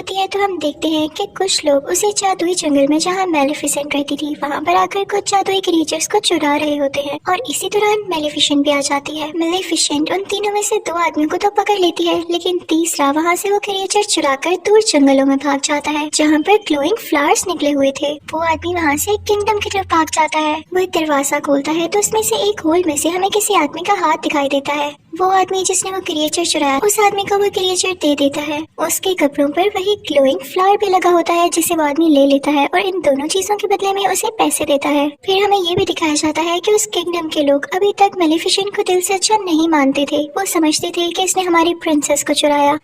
होती है तो हम देखते हैं कि कुछ लोग उसी जादुई जंगल में जहाँ मेलेफिसेंट रहती थी वहाँ पर आकर कुछ जादुई क्रीचर्स को चुरा रहे होते हैं और इसी दौरान मेलेफिसेंट भी आ जाती है। मेलेफिसेंट उन तीनों में से 2 आदमियों को तो पकड़ लेती है, लेकिन तीसरा वहाँ से वो क्रीचर चुराकर दूर जंगलों में भाग जाता है जहाँ पर ग्लोइंग फ्लावर्स निकले हुए थे। वो आदमी वहाँ से किंगडम की तरफ भाग जाता है। वो एक दरवाजा खोलता है तो उसमें से एक होल में से हमें किसी आदमी का हाथ दिखाई देता है। वो आदमी जिसने वो क्रिएचर चुराया उस आदमी को वो क्रिएचर दे देता है। उसके कपड़ों पर वही ग्लोइंग फ्लावर भी लगा होता है जिसे वो आदमी ले लेता है और इन दोनों चीजों के बदले में उसे पैसे देता है। फिर हमें ये भी दिखाया जाता है कि उस किंगडम के लोग अभी तक मेलेफिसेंट को दिल से अच्छा नहीं मानते थे। वो समझते थे कि इसने हमारी प्रिंसेस को चुराया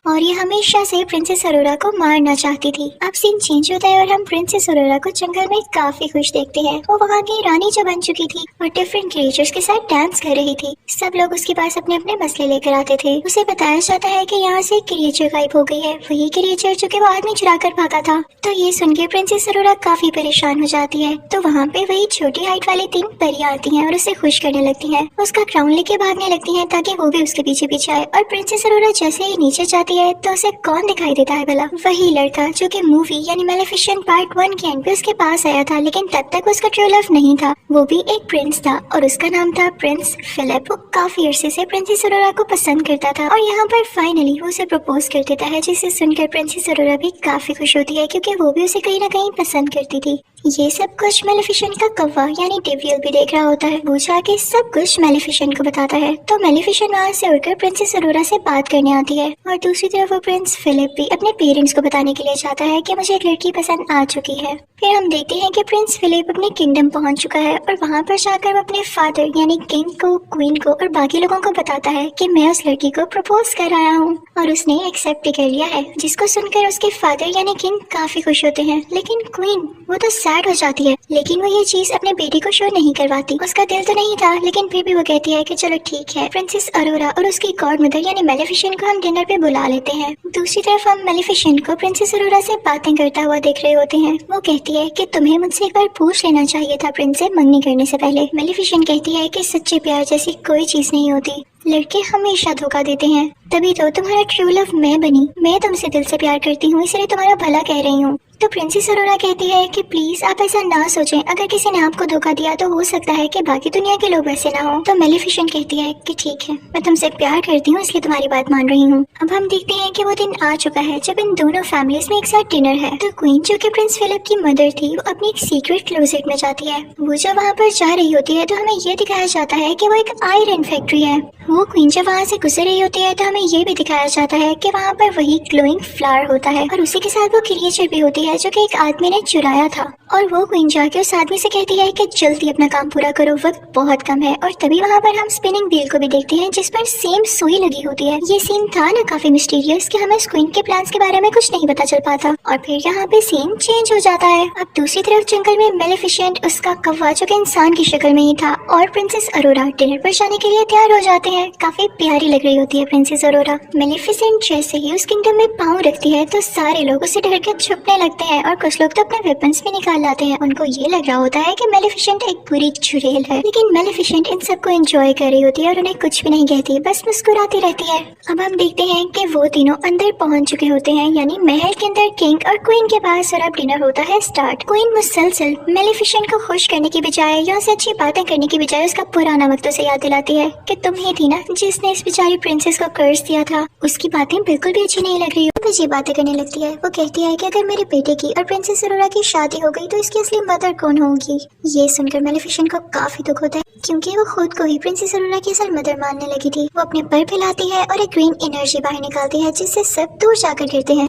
और ये हमेशा से प्रिंसेस अरोरा को मारना चाहती थी। अब सीन चेंज होता है और हम प्रिंसेस अरोरा को जंगल में काफी खुश देखते हैं। वो वहाँ की रानी जो बन चुकी थी और डिफरेंट क्रिएचर्स के साथ डांस कर रही थी। सब लोग उसके पास अपने अपने मसले लेकर आते थे। उसे बताया जाता है कि यहाँ से क्रिएचर गायब हो गई है, वही क्रिएचर जो कि वो आदमी चुरा कर भागा था। तो ये सुन के प्रिंसेस अरोरा काफी परेशान हो जाती है। तो वहाँ पे वही छोटी हाइट वाली 3 परियां आती है और उसे खुश करने लगती है। उसका क्राउन लेके भागने लगती है ताकि वो भी उसके पीछे पीछे आए। और प्रिंसेस अरोरा जैसे ही नीचे जाती है तो उसे कौन दिखाई देता है भला? वही लड़का जो कि मूवी यानी मेलेफिसेंट पार्ट 1 के एंड पे उसके पास आया था, लेकिन तब तक उसका ट्रू लव नहीं था। वो भी एक प्रिंस था और उसका नाम था प्रिंस फिलिप। वो काफी अरसे से प्रिंसेस अरोरा को पसंद करता था और यहाँ पर फाइनली वो उसे प्रपोज कर देता है, जिसे सुनकर प्रिंसेस अरोरा भी काफी खुश होती है क्योंकि वो भी उसे कहीं ना कहीं पसंद करती थी। ये सब कुछ मेलेफिसेंट का कौवा यानी डेविल भी देख रहा होता है। वो जाके सब कुछ मेलेफिसेंट को बताता है तो मेलेफिसेंट वहाँ से उड़कर प्रिंसेस अरोरा से बात करने आती है और दूसरी तरफ वो प्रिंस फिलिप भी अपने पेरेंट्स को बताने के लिए चाहता है कि मुझे एक लड़की पसंद आ चुकी है। फिर हम देखते हैं कि प्रिंस फिलिप अपने किंगडम पहुंच चुका है और वहाँ पर जाकर वो अपने फादर यानी किंग को, क्वीन को और बाकी लोगों को बताता है कि मैं उस लड़की को प्रपोज कर आया हूँ और उसने एक्सेप्ट भी कर लिया है। जिसको सुनकर उसके फादर यानी किंग काफी खुश होते हैं, लेकिन क्वीन वो तो सैड हो जाती है। लेकिन वो ये चीज अपने बेटे को शो नहीं करवाती। उसका दिल तो नहीं था, लेकिन फिर भी वो कहती है कि चलो ठीक है, प्रिंसेस अरोरा और उसकी गॉड मदर यानी मेलेफिसेंट को हम डिनर पे बुला लेते हैं। दूसरी तरफ हम मेलेफिसेंट को प्रिंसेस अरोरा से बातें करता हुआ देख रहे होते हैं। वो कहती है कि तुम्हें मुझसे एक बार पूछ लेना चाहिए था प्रिंस से मंगनी करने से पहले। मेलेफिसेंट कहती है कि सच्चे प्यार जैसी कोई चीज नहीं होती, लड़के हमेशा धोखा देते हैं। तभी तो तुम्हारा ट्रू लव मैं बनी। मैं तुमसे दिल से प्यार करती हूँ, इसलिए तुम्हारा भला कह रही हूँ। तो प्रिंसेस अरोरा कहती है कि प्लीज आप ऐसा ना सोचें, अगर किसी ने आपको धोखा दिया तो हो सकता है कि बाकी दुनिया के लोग वैसे ना हो। तो मेलेफिसेंट कहती है कि ठीक है, मैं तुमसे प्यार करती हूँ इसलिए तुम्हारी बात मान रही हूँ। अब हम देखते हैं कि वो दिन आ चुका है जब इन दोनों फैमिलीज में एक साथ डिनर है। तो क्वीन जो कि प्रिंस फिलिप की मदर थी वो अपनी एक सीक्रेट क्लोजेट में जाती है। वो जब वहाँ पर जा रही होती है तो हमें ये दिखाया जाता है कि वो एक आयरन फैक्ट्री है। वो क्वीन जब वहाँ से गुजर रही होती है तो हमें ये भी दिखाया जाता है कि वहाँ पर वही ग्लोइंग फ्लावर होता है और उसी के साथ वो क्रिएचर भी होती है जो कि एक आदमी ने चुराया था। और वो क्वीन जाके उस आदमी से कहती है कि जल्दी अपना काम पूरा करो, वक्त बहुत कम है। और तभी वहाँ पर हम स्पिनिंग व्हील को भी देखते हैं जिस पर सेम सुई लगी होती है। ये सीन था ना काफी मिस्टीरियस कि हमें क्वीन के प्लान्स के बारे में कुछ नहीं पता चल पाता। और फिर यहाँ पे सीन चेंज हो जाता है। अब दूसरी तरफ जंगल में मेलेफिसेंट, उसका कौवा जो कि इंसान की शक्ल में ही था, और प्रिंसेस अरोरा डिनर पर जाने के लिए तैयार हो जाते हैं। काफी प्यारी लग रही होती है प्रिंसेस अरोरा। मेलेफिसेंट जैसे ही उस किंगडम में पाँव रखती है तो सारे लोग उसे डर के छुपने लगते हैं और कुछ लोग तो अपने वेपन्स भी निकाल लाते हैं। उनको ये लग रहा होता है कि मेलेफिसेंट एक बुरी चुड़ैल है, लेकिन मेलेफिसेंट इन सबको एंजॉय कर रही होती है और उन्हें कुछ भी नहीं कहती, बस मुस्कुराती रहती है। अब हम देखते हैं कि वो तीनों अंदर पहुंच चुके होते हैं, यानी महल के अंदर किंग और क्वीन के पास। और अब डिनर होता है स्टार्ट। क्वीन मुसलसल मेलेफिसेंट को खुश करने की बजाय, यहाँ से अच्छी बातें करने की बजाय उसका पुराना वक्त उसे याद दिलाती है कि तुम ही थी ना जिसने इस बेचारी प्रिंसेस को कर्ज दिया था। उसकी बातें बिल्कुल भी अच्छी नहीं लग रही। वो ये बातें करने लगती है। वो कहती है कि अगर मेरे बेटे की और प्रिंसेस अरोरा की शादी हो गई तो इसकी असली मदर कौन होगी। ये सुनकर मेलेफिसेंट को काफी दुख होता है क्योंकि वो खुद को ही प्रिंसेस अरोरा की असल मदर मानने लगी थी। वो अपने पर फैलाती है और एक ग्रीन एनर्जी बाहर निकालती है जिससे सब दूर जाकर गिरते हैं।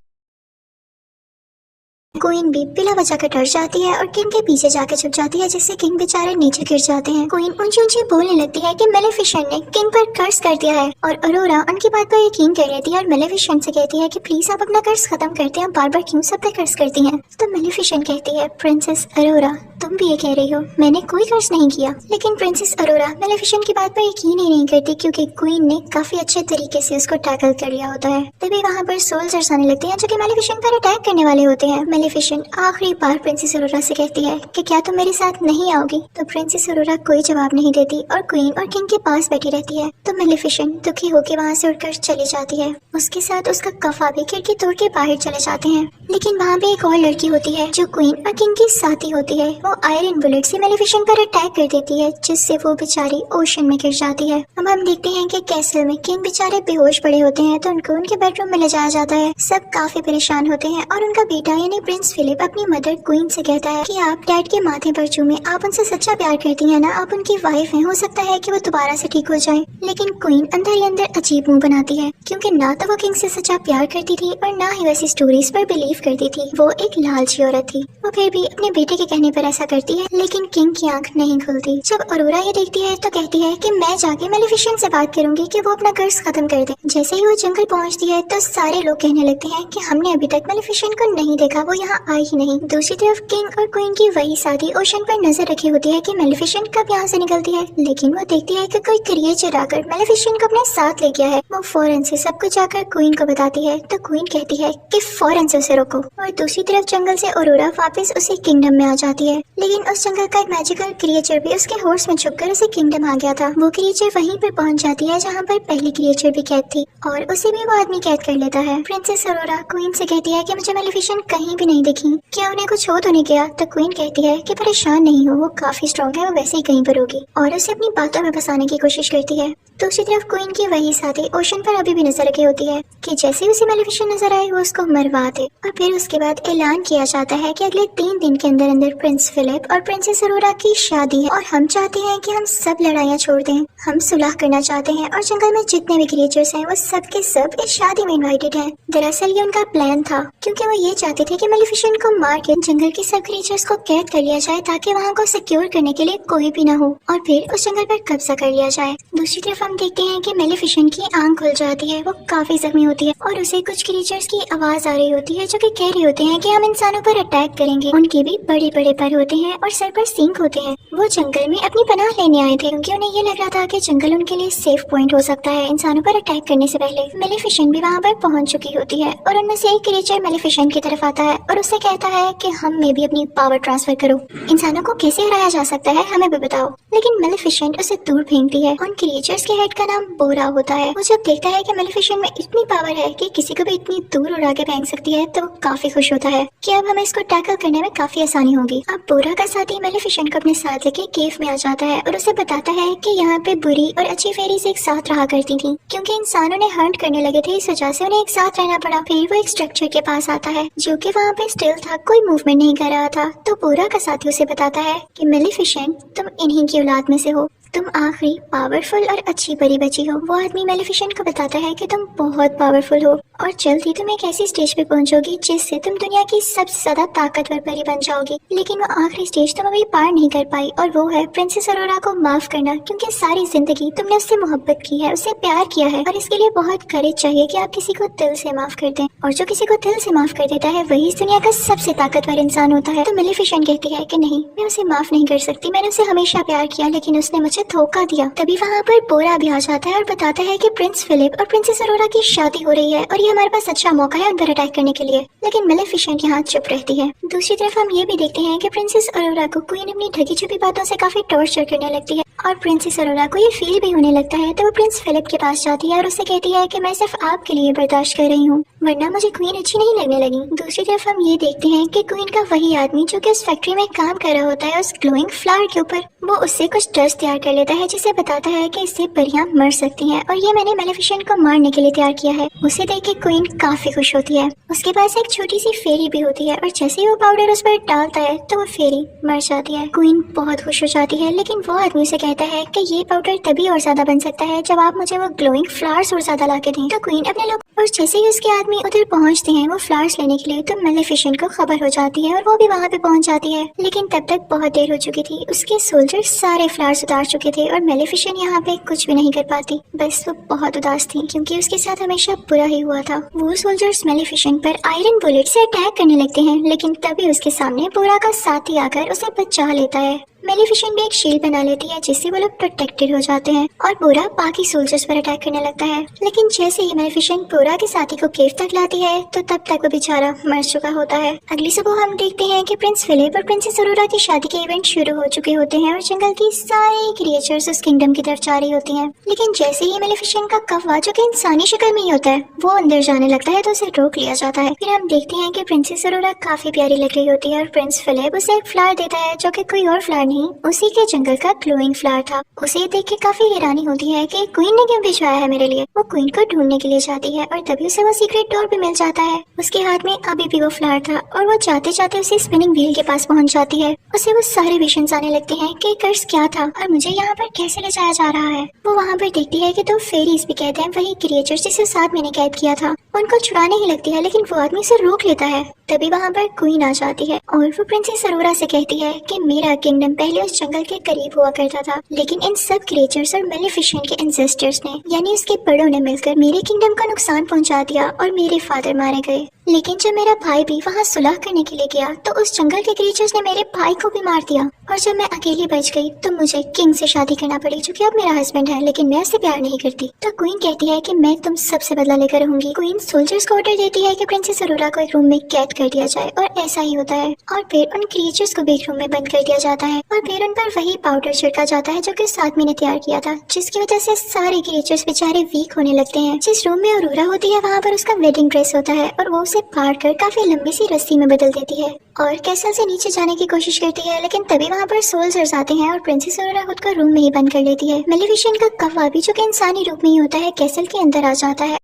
क्वीन भी बिला वजह कर डर जाती है और किंग के पीछे जाकर छुप जाती है, जिससे किंग बेचारे नीचे गिर जाते हैं। क्वीन ऊंची ऊंची बोलने लगती है कि मेलेफिसेंट ने किंग पर कर्ज कर दिया है और अरोरा उनकी बात पर यकीन कर लेती है और मेलेफिसेंट से कहती है कि प्लीज आप अपना कर्ज खत्म करते हैं, बार बार क्यों सब पे कर्ज करती हैं। तो मेलेफिसेंट कहती है प्रिंसेस अरोरा तुम भी ये कह रही हो, मैंने कोई कर्ज नहीं किया। लेकिन प्रिंसेस अरोरा मेलेफिसेंट की बात पर यकीन ही नहीं करती क्योंकि क्वीन ने काफी अच्छे तरीके से उसको टैकल कर लिया होता है। तभी वहाँ पर सोल्जर्स आने लगते हैं जो कि मेलेफिसेंट पर अटैक करने वाले होते हैं। मेलेफिसेंट आखिरी बार प्रिंसेस अरोरा से कहती है कि क्या तुम मेरे साथ नहीं आओगी। तो प्रिंसेस अरोरा कोई जवाब नहीं देती और क्वीन और किंग के पास बैठी रहती है। तो मेलेफिसेंट दुखी होकर वहाँ से उठकर चली जाती है। उसके साथ उसका कफा भी खिड़की तोड़ के बाहर चले जाते हैं। लेकिन वहाँ पे एक और लड़की होती है जो क्वीन और किंग की साथी होती है। वो आयरन बुलेट से मेलेफिसेंट पर अटैक कर देती है, जिससे वो बेचारी ओशन में गिर जाती है। अब हम देखते हैं कि कैसल में किंग बेचारे बेहोश पड़े होते हैं, तो उनको उनके बेडरूम में ले जाया जाता है। सब काफी परेशान होते हैं और उनका बेटा यानी प्रिंस फिलिप अपनी मदर क्वीन से कहता है कि आप डैड के माथे पर चूमे, आप उनसे सच्चा प्यार करती हैं ना, आप उनकी वाइफ हैं, हो सकता है कि वो दोबारा से ठीक हो जाए। लेकिन क्वीन अंदर ही अंदर अजीब मुंह बनाती है, क्योंकि ना तो वो किंग से सच्चा प्यार करती थी और ना ही वैसी स्टोरीज पर बिलीव करती थी। वो एक लालची औरत थी। वो फिर भी अपने बेटे के कहने पर ऐसा करती है, लेकिन किंग की आंख नहीं खुलती। जब अरोरा ये देखती है तो कहती है कि मैं जाके मेलेफिसेंट से बात करूंगी कि वो अपना कर्ज खत्म कर दे। जैसे ही वो जंगल पहुंचती है तो सारे लोग कहने लगते हैं कि हमने अभी तक मेलेफिसेंट को नहीं देखा, वो यहाँ आई ही नहीं। दूसरी तरफ किंग और क्वीन की वही साथी ओशन पर नजर रखी होती है कि मेलेफिसेंट कब यहाँ से निकलती है, लेकिन वो देखती है कि कोई क्रिएचर आकर मेलेफिसेंट को अपने साथ ले गया है। वो फौरन से सब कुछ जाकर क्वीन को बताती है, तो क्वीन कहती है कि फौरन से उसे रोको। और दूसरी तरफ जंगल से अरोरा वापस उसी किंगडम में आ जाती है, लेकिन उस जंगल का एक मैजिकल क्रिएचर भी उसके हॉर्स में छुपकर उसे किंगडम आ गया था। वो क्रिएचर वहीं पर पहुंच जाती है जहाँ पर पहली क्रिएचर भी कैद थी, और उसे भी वो आदमी कैद कर लेता है। प्रिंसेस अरोरा क्वीन से कहती है कि मुझे मेलेफिसेंट कहीं भी नहीं दिखी, क्या उन्हें कुछ हो तो नहीं गया। तो क्वीन कहती है कि परेशान नहीं हो, वो काफी स्ट्रॉन्ग है, वो वैसे ही कहीं पर होगी, और उसे अपनी बातों में फंसाने की कोशिश करती है। दूसरी तरफ क्वीन की वही साथी ओशन पर अभी भी नजर रखी होती है कि जैसे ही उसे मेलेफिसेंट नजर आए वो उसको मरवा दे। और फिर उसके बाद ऐलान किया जाता है कि अगले 3 दिन के अंदर अंदर प्रिंस फिलिप और प्रिंसेस अरोरा की शादी है, और हम चाहते हैं कि हम सब लड़ाइयाँ छोड़ दें, हम सुलह करना चाहते हैं, और जंगल में जितने भी क्रिएचर्स हैं वो सब के सब इस शादी में इनवाइटेड हैं। दरअसल ये उनका प्लान था, क्योंकि वो ये चाहते थे कि मेलेफिसेंट को मार के जंगल के सब क्रिएचर्स को कैद कर लिया जाए, ताकि वहाँ को सिक्योर करने के लिए कोई भी ना हो, और फिर उस जंगल पर कब्जा कर लिया जाए। दूसरी तरफ हम देखते हैं कि मेलेफिसेंट की आंख खुल जाती है, वो काफी जख्मी होती है, और उसे कुछ क्रिएचर्स की आवाज आ रही होती है जो कि कह रहे होते हैं कि हम इंसानों पर अटैक करेंगे। उनके भी बड़े बड़े पर होते हैं और सर पर सींग होते हैं। वो जंगल में अपनी पनाह लेने आए थे, क्योंकि उन्हें ये लग रहा था कि जंगल उनके लिए सेफ पॉइंट हो सकता है इंसानों पर अटैक करने से पहले। मेलेफिसेंट भी वहाँ पर पहुँच चुकी होती है, और उनमें से एक क्रिएचर मेलेफिसेंट की तरफ आता है और उससे कहता है कि हम में भी अपनी पावर ट्रांसफर करो, इंसानों को कैसे हराया जा सकता है हमें भी बताओ। लेकिन मेलेफिसेंट उसे दूर फेंकती है। उन क्रिएचर्स के हेड का नाम बोरा होता है। वो जब देखता है कि मेलेफिसेंट में इतनी पावर है कि किसी को भी इतनी दूर उड़ा के फेंक सकती है, तो काफी खुश होता है कि अब हमें इसको टैकल करने में काफी आसानी होगी। अब बोरा का साथी मेलेफिसेंट को अपने साथ लेके केव में आ जाता है और उसे बताता है कि यहाँ पे बुरी और अच्छी फेरीज एक साथ रहा करती थी, क्योंकि इंसानों ने हंट करने लगे थे, इस वजह से उन्हें एक साथ रहना पड़ा। फिर वो एक स्ट्रक्चर के पास आता है जो कि वहाँ पे स्टिल था, कोई मूवमेंट नहीं कर रहा था। तो बोरा का साथी उसे बताता है कि मेलेफिसेंट तुम इन्हीं की औलाद में से हो, तुम आखिरी पावरफुल और अच्छी परी बची हो। वो आदमी मेलेफिसेंट को बताता है कि तुम बहुत पावरफुल हो और जल्द ही तुम एक ऐसी स्टेज पे पहुंचोगी जिससे तुम दुनिया की सबसे ज्यादा ताकतवर परी बन जाओगी। लेकिन वो आखिरी स्टेज तुम अभी पार नहीं कर पाई, और वो है प्रिंसेस अरोरा को माफ करना, क्योंकि सारी जिंदगी तुमने उससे मोहब्बत की है, उससे प्यार किया है, और इसके लिए बहुत करेज चाहिए कि आप किसी को दिल से माफ कर दें। और जो किसी को दिल से माफ कर देता है वही इस दुनिया का सबसे ताकतवर इंसान होता है। तो मेलेफिसेंट कहती है कि नहीं, मैं उसे माफ नहीं कर सकती, मैंने उसे हमेशा प्यार किया, लेकिन उसने मुझे धोखा दिया। तभी वहाँ पर बोरा भी आ जाता है और बताता है कि प्रिंस फिलिप और प्रिंसेस अरोरा की शादी हो रही है और ये हमारे पास अच्छा मौका है उन पर अटैक करने के लिए। लेकिन मेलेफिसेंट यहाँ चुप रहती है। दूसरी तरफ हम ये भी देखते हैं कि प्रिंसेस अरोरा को क्वीन अपनी ढकी छुपी बातों से काफी टॉर्चर करने लगती है, और प्रिंसेस अरोरा को ये फील भी होने लगता है। तो वो प्रिंस फिलिप के पास जाती है और उससे कहती है कि मैं सिर्फ आपके लिए बर्दाश्त कर रही हूँ, वरना मुझे क्वीन अच्छी नहीं लगने लगी। दूसरी तरफ हम ये देखते हैं कि क्वीन का वही आदमी जो कि उस फैक्ट्री में काम कर रहा होता है उस ग्लोइंग फ्लावर के ऊपर, वो उससे कुछ डस्ट तैयार कर लेता है जिसे बताता है कि इससे परियां मर सकती हैं, और ये मैंने मेलेफिसेंट को मारने के लिए तैयार किया है। उसे देख के क्वीन काफी खुश होती है। उसके पास एक छोटी सी फेरी भी होती है, और जैसे ही वो पाउडर उस पर डालता है तो वो फेरी मर जाती है। क्वीन बहुत खुश हो जाती है, लेकिन वो आदमी उसे कहता है कि ये पाउडर तभी और ज्यादा बन सकता है जब आप मुझे वो ग्लोइंग फ्लावर्स और ज्यादा ला के दें। तो क्वीन अपने लोग, और जैसे ही उसके आदमी उधर पहुंचते हैं वो फ्लावर्स लेने के लिए, तो मेलेफिसेंट को खबर हो जाती है और वो भी वहाँ पे पहुंच जाती है। लेकिन तब तक बहुत देर हो चुकी थी, उसके सोल्जर सारे फ्लावर्स उतार चुके थे और मेलेफिसेंट यहाँ पे कुछ भी नहीं कर पाती। बस वो बहुत उदास थी, क्योंकि उसके साथ हमेशा बुरा ही हुआ था। वो सोल्जर्स मेलेफिसेंट पर आयरन बुलेट से अटैक करने लगते हैं, लेकिन तभी उसके सामने बोरा का साथी आकर उसे बचा लेता है। मेलिफिसेंट भी एक शील्ड बना लेती है जिससे वो लोग प्रोटेक्टेड हो जाते हैं और बोरा बाकी सोल्जर्स पर अटैक करने लगता है। लेकिन जैसे ही मेलिफिसेंट बोरा के साथी को केव तक लाती है तो तब तक वो बेचारा मर चुका होता है। अगली सुबह हम देखते हैं कि प्रिंस फिलिप और प्रिंसेस अरोरा की शादी के इवेंट शुरू हो चुके होते हैं और जंगल की सारी क्रिएचर्स उस किंगडम की तरफ जा रही होती हैं। लेकिन जैसे ही मेलिफिसेंट का कौवा जो कि इंसानी शक्ल में ही होता है वो अंदर जाने लगता है तो उसे रोक लिया जाता है। फिर हम देखते हैं कि प्रिंसेस अरोरा काफी प्यारी लग रही होती है और प्रिंस फिलिप उसे एक फ्लावर देता है जो कि कोई और फ्लावर नहीं, उसी के जंगल का ग्लोइंग फ्लावर था। उसे देख के काफी हैरानी होती है कि क्वीन ने क्यों भिजवाया है मेरे लिए। वो क्वीन को ढूंढने के लिए जाती है और तभी उसे वो सीक्रेट डोर भी मिल जाता है। उसके हाथ में अभी भी वो फ्लावर था और वो जाते जाते उसे स्पिनिंग व्हील के पास पहुंच जाती है। उसे वो सारे विजन्स आने लगते हैं कि कर्स क्या था और मुझे यहाँ पर कैसे ले जाया जा रहा है। वो वहाँ पर देखती है कि 2 फेरीज भी कहते हैं वही क्रिएचर्स जिसे 7 महीने कैद किया था। उनको छुड़ाने ही लगती है लेकिन वो आदमी उसे रोक लेता है। तभी वहाँ पर क्वीन आ जाती है और वो प्रिंसेस अरोरा से कहती है कि मेरा किंगडम पहले उस जंगल के करीब हुआ करता था, लेकिन इन सब क्रिएचर्स और मेलिफिसेंट के एंसेस्टर्स ने यानी उसके बड़ों ने मिलकर मेरे किंगडम को नुकसान पहुंचा दिया और मेरे फादर मारे गए। लेकिन जब मेरा भाई भी वहाँ सुलह करने के लिए गया तो उस जंगल के क्रिएचर्स ने मेरे भाई को भी मार दिया और जब मैं अकेली बच गई तो मुझे किंग से शादी करना पड़ी जो कि अब मेरा हस्बैंड है, लेकिन मैं उससे प्यार नहीं करती। तो क्वीन कहती है कि मैं तुम सबसे बदला लेकर रहूंगी। क्वीन सोल्जर्स को ऑर्डर देती है कि प्रिंसेस अरोरा को एक रूम में कैद कर दिया जाए और ऐसा ही होता है और फिर उन क्रिएचर्स को भी एक रूम में बंद कर दिया जाता है और फिर उन पर वही पाउडर छिड़का जाता है जो कि 7 महीने तैयार किया था, जिसकी वजह से सारे क्रिएचर्स बेचारे वीक होने लगते हैं। जिस रूम में अरोरा होती है वहाँ पर उसका वेडिंग ड्रेस होता है और वो उसे फाड़ कर काफी लंबी सी रस्सी में बदल देती है और कैसल से नीचे जाने की कोशिश करती है। लेकिन तभी वहाँ पर सोल्जर्स आते हैं और प्रिंसेस अरोरा खुद को रूम में ही बंद कर लेती है। मेलिफिसेंट का कौवा भी जो कि इंसानी रूप में ही होता है कैसल के अंदर आ जाता है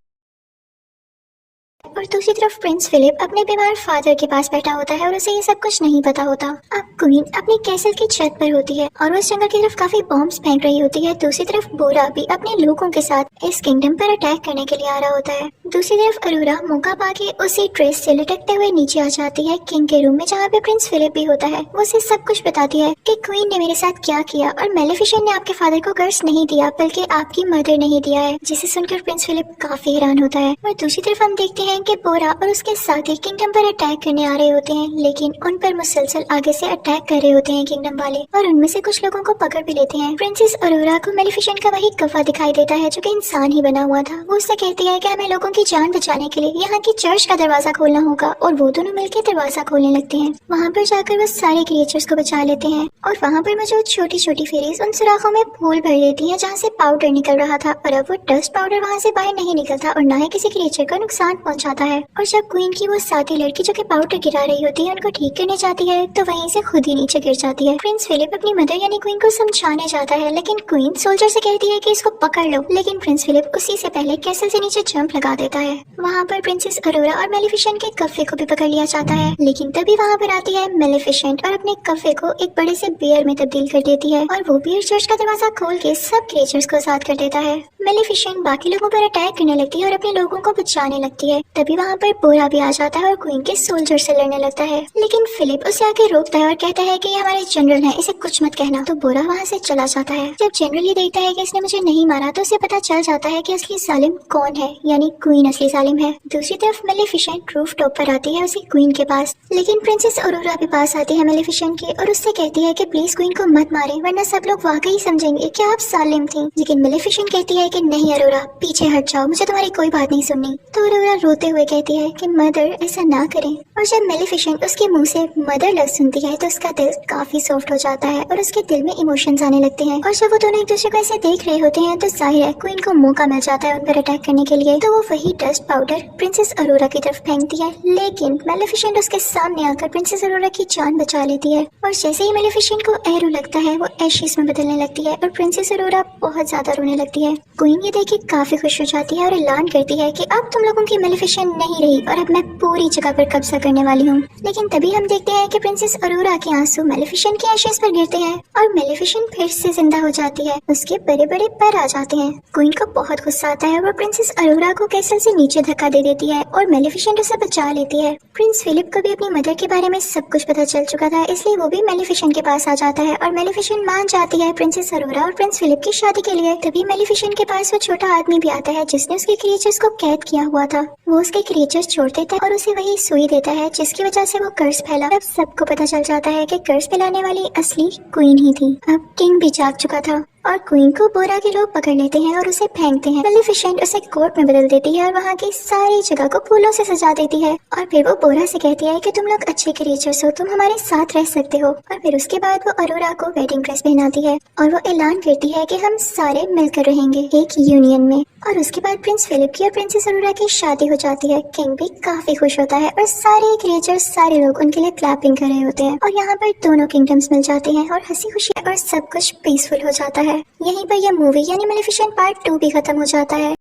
और दूसरी तरफ प्रिंस फिलिप अपने बीमार फादर के पास बैठा होता है और उसे ये सब कुछ नहीं पता होता। अब क्वीन अपनी कैसल की छत पर होती है और उस जंगल की तरफ काफी बॉम्ब्स फेंक रही होती है। दूसरी तरफ बोरा भी अपने लोगों के साथ इस किंगडम पर अटैक करने के लिए आ रहा होता है। दूसरी तरफ अरोरा मौका पाके उसी ड्रेस से लटकते हुए नीचे आ जाती है किंग के रूम में जहाँ पे प्रिंस फिलिप भी होता है। वो उसे सब कुछ बताती है कि क्वीन ने मेरे साथ क्या किया और मेलिफिसेंट ने आपके फादर को कर्स नहीं दिया बल्कि आपकी मदर ने ही दिया है, जिसे सुनकर प्रिंस फिलिप काफी हैरान होता है। और दूसरी तरफ हम देखते हैं कि बोरा और उसके साथी किंगडम पर अटैक करने आ रहे होते हैं, लेकिन उन पर मुसलसल आगे से अटैक कर रहे होते हैं किंगडम वाले और उनमें से कुछ लोगों को पकड़ भी लेते हैं। प्रिंसेस अरोरा को मेलिफिसेंट का वही कौवा दिखाई देता है जो कि इंसान ही बना हुआ था। वो उससे कहती है कि हमें लोगों की जान बचाने के लिए यहाँ की चर्च का दरवाजा खोलना होगा और वो दोनों मिलकर दरवाजा खोलने लगते हैं। वहाँ पर जाकर वो सारे क्रिएचर्स को बचा लेते हैं और वहाँ पर मौजूद छोटी छोटी फेरीज उन सुराखों में फूल भर देती है जहाँ से पाउडर निकल रहा था और अब वो डस्ट पाउडर वहाँ से बाहर नहीं निकलता और न ही किसी क्रिएचर को नुकसान पहुँचाता है। और जब क्वीन की वो साथी लड़की जो कि पाउडर गिरा रही होती है उनको ठीक करने जाती है तो वहीं से खुद ही नीचे गिर जाती है। प्रिंस फिलिप अपनी मदर यानी क्वीन को समझाने जाता है लेकिन क्वीन सोल्जर से कहती है कि इसको पकड़ लो, लेकिन प्रिंस फिलिप उसी से पहले कैसल से नीचे जंप लगा देता है। वहाँ पर प्रिंसेस अरोरा और मेलिफिसेंट के कौवे को भी पकड़ लिया जाता है, लेकिन तभी वहाँ पर आती है मेलिफिसेंट और अपने कौवे को एक बड़े से बियर में तब्दील कर देती है और वो बियर चर्च का दरवाजा खोल के सब क्रिएचर्स को आजाद कर देता है। मेलिफिसेंट बाकी लोगों पर अटैक करने लगती है और अपने लोगों को बचाने लगती है। तभी वहाँ पर बोरा भी आ जाता है और क्वीन के सोल्जर से लड़ने लगता है, लेकिन फिलिप उसे आके रोकता है और कहता है कि ये हमारे जनरल है, इसे कुछ मत कहना। तो बोरा वहाँ से चला जाता है। जब जनरल ये देखता है कि इसने मुझे नहीं मारा तो उसे पता चल जाता है कि असली जालिम कौन है, यानी क्वीन असली जालिम है। दूसरी तरफ मेलिफिसेंट रूफ टॉप पर आती है उसी क्वीन के पास, लेकिन प्रिंसेस अरोरा भी पास आती है मेलिफिसेंट के और उससे कहती है कि प्लीज क्वीन को मत मारे वरना सब लोग वाकई समझेंगे कि आप जालिम थी। लेकिन मेलिफिसेंट कहती है कि नहीं अरोरा, पीछे हट जाओ, मुझे तुम्हारी कोई बात नहीं सुननी। तो अरोरा रोते हुए कहती है कि मदर ऐसा ना करें। और जब मेलिफिसेंट उसके मुंह से मदर लफ्ज सुनती है तो उसका दिल काफी सॉफ्ट हो जाता है और उसके दिल में इमोशंस आने लगते हैं। और जब वो दोनों एक दूसरे को ऐसे देख रहे होते हैं तो जाहिर है क्वीन को मौका मिल जाता है उन पर अटैक करने के लिए। तो वो वही डस्ट पाउडर प्रिंसेस अरोरा की तरफ फेंकती है, लेकिन मेलिफिसेंट उसके सामने आकर प्रिंसेस अरोरा की जान बचा लेती है। और जैसे ही मेलिफिसेंट को एरो लगता है वो एशेस में बदलने लगती है और प्रिंसेस अरोरा बहुत ज्यादा रोने लगती है। क्वीन ये देख के काफी खुश हो जाती है और ऐलान करती है कि अब तुम लोगों की मेलिफिसेंट नहीं रही और अब मैं पूरी जगह पर कब्जा करने वाली हूँ। लेकिन तभी हम देखते हैं कि प्रिंसेस अरोरा के आंसू मेलिफिसेंट के एशेस पर गिरते हैं और मेलिफिसेंट फिर से जिंदा हो जाती है। उसके बड़े बड़े पैर आ जाते हैं। क्वीन को बहुत गुस्सा आता है। वो प्रिंसेस अरोरा को कैसल से नीचे धक्का दे देती है और मेलिफिसेंट उसे बचा लेती है। प्रिंस फिलिप को भी अपनी मदर के बारे में सब कुछ पता चल चुका था, इसलिए वो भी मेलिफिसेंट के पास आ जाता है और मेलिफिसेंट मान जाती है प्रिंसेस अरोरा और प्रिंस फिलिप की शादी के लिए। तभी मेलिफिसेंट के पास वो छोटा आदमी भी आता है जिसने उसके क्रिएचर्स को कैद किया हुआ था। वो उसके उसके क्रिएचर्स छोड़ देता है और उसे वही सुई देता है, जिसकी वजह से वो कर्स फैला। अब सबको पता चल जाता है कि कर्स फैलाने वाली असली क्वीन ही थी। अब किंग भी जाग चुका था और क्वीन को बोरा के लोग पकड़ लेते हैं और उसे फेंकते हैं। मेलिफिसेंट उसे कोर्ट में बदल देती है और वहाँ की सारी जगह को फूलों से सजा देती है और फिर वो बोरा से कहती है कि तुम लोग अच्छे क्रिएचर्स हो, तुम हमारे साथ रह सकते हो। और फिर उसके बाद वो अरोरा को वेडिंग ड्रेस पहनाती है और वो ऐलान करती है कि हम सारे मिलकर रहेंगे एक यूनियन में। और उसके बाद प्रिंस फिलिप की और प्रिंसेस अरोरा की शादी हो जाती है। किंग भी काफी खुश होता है और सारे क्रिएचर्स, सारे लोग उनके लिए क्लैपिंग कर रहे होते हैं और यहाँ पर दोनों किंगडम्स मिल जाते हैं और हंसी खुशी और सब कुछ पीसफुल हो जाता है। यहीं पर यह मूवी यानी मेलिफिसेंट पार्ट 2 भी खत्म हो जाता है।